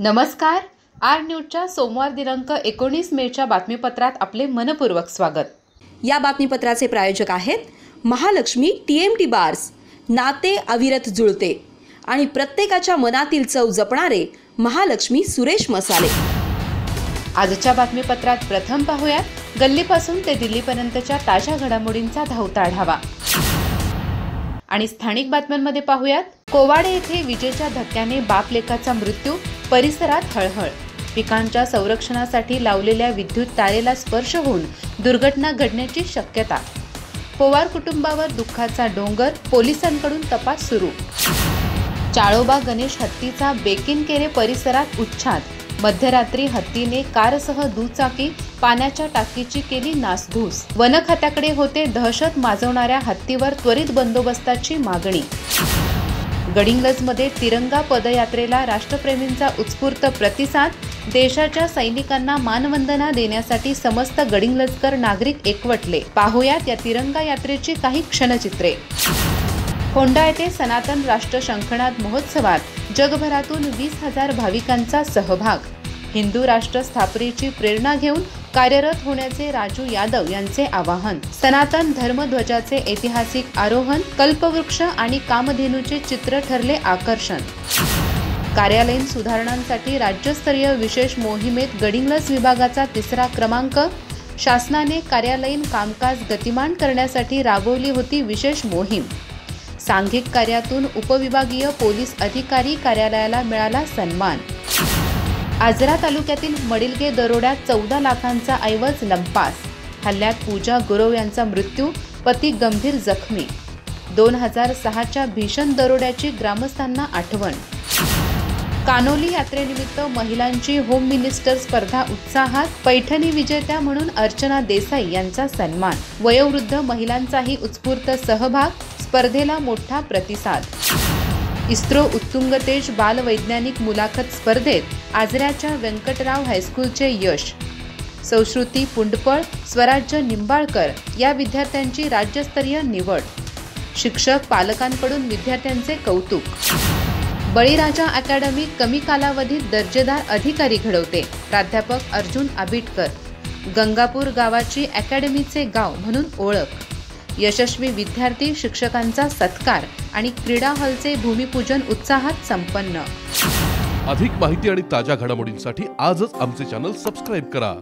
नमस्कार। आर न्यूजच्या सोमवार दिनांक 19 मेच्या बातमीपत्रात आपले मनपूर्वक स्वागत। या बातमीपत्राचे प्रायोजक आहेत महालक्ष्मी TMT बार्स, नाते अविरत जुळते आणि प्रत्येकाच्या मनातील चव जपणारे महालक्ष्मी सुरेश मसाले। आजच्या बातमीपत्रात प्रथम पाहूयात गल्लीपासून ते दिल्लीपर्यंतच्या ताज्या घडामोडींचा धावता आढावा आणि स्थानिक बातम्यांमध्ये पाहूयात कोवाडे येथे विजेच्या धक्क्याने बाप लेकाचा मृत्यू, परिसरात हळहळ। पिकांच्या संरक्षणासाठी लावलेल्या विद्युत तारेला स्पर्श होऊन दुर्घटना घडण्याची शक्यता। पवार कुटुंबावर दुःखाचा डोंगर, पोलिसांकडून तपास सुरू। चाळोबा गणेश हत्तीचा बेकिनकेरे परिसरात उच्छाद। मध्यरात्री हत्तीने कारसह दुचाकी, पाण्याच्या टाकीची केली नासधूस। वन खात्याकडे होते दहशत माजवणाऱ्या हत्तीवर त्वरित बंदोबस्ताची मागणी। गडिंग्लजमध्ये तिरंगा पदयात्रेला राष्ट्रप्रेमींचा उत्स्फूर्त प्रतिसाद। देशाच्या सैनिकांना मानवंदना देण्यासाठी समस्त गडिंग्लजकर नागरिक एकवटले। पाहूयात या तिरंगा यात्रेची काही क्षणचित्रे। होंडा येथे सनातन राष्ट्र शंखनाद महोत्सवात जगभरातून 20,000 भाविकांचा सहभाग। हिंदू राष्ट्र स्थापनेची प्रेरणा घेऊन कार्यरत होण्याचे राजू यादव यांचे आवाहन। सनातन धर्मध्वजाचे ऐतिहासिक आरोहण, कल्पवृक्ष आणि कामधेनूचे चित्र ठरले आकर्षण। कार्यालयीन सुधारणांसाठी राज्यस्तरीय विशेष मोहिमेत गडिंग्लज विभागाचा 3रा क्रमांक। शासनाने कार्यालयीन कामकाज गतिमान करण्यासाठी राबवली होती विशेष मोहीम। सांघिक कार्यातून उपविभागीय पोलीस अधिकारी कार्यालयाला मिळाला सन्मान। आजरा तालुक्यातील मडिलगे दरोड्यात 14 लाखांचा ऐवज लंपास। हल्ल्यात पूजा गुरव यांचा मृत्यू, पती गंभीर जखमी। 2006च्या भीषण दरोड्याची ग्रामस्थांना आठवण। कानोली यात्रेनिमित्त महिलांची होम मिनिस्टर स्पर्धा उत्साहात। पैठणी विजेत्या म्हणून अर्चना देसाई यांचा सन्मान। वयोवृद्ध महिलांचाही उत्स्फूर्त सहभाग, स्पर्धेला मोठा प्रतिसाद। इस्रो उत्तुंग तेज बाल वैज्ञानिक मुलाखत स्पर्धेत आजऱ्याच्या व्यंकटराव हायस्कूलचे यश। संस्कृती पुंडपळ, स्वराज्य निंबाळकर या विद्यार्थ्यांची राज्यस्तरीय निवड। शिक्षक पालकांकडून विद्यार्थ्यांचे कौतुक। बळीराजा अकॅडमी कमी कालावधीत दर्जेदार अधिकारी घडवते। प्राध्यापक अर्जुन आबिटकर। गंगापूर गावाची अकॅडमीचे गाव म्हणून ओळख। यशस्वी विद्यार्थी, शिक्षकांचा सत्कार आणि क्रीडा हॉलचे भूमिपूजन उत्साहात संपन्न। अधिक माहिती आणि ताज्या घडामोडींसाठी आजच आमचे चॅनल सबस्क्राइब करा।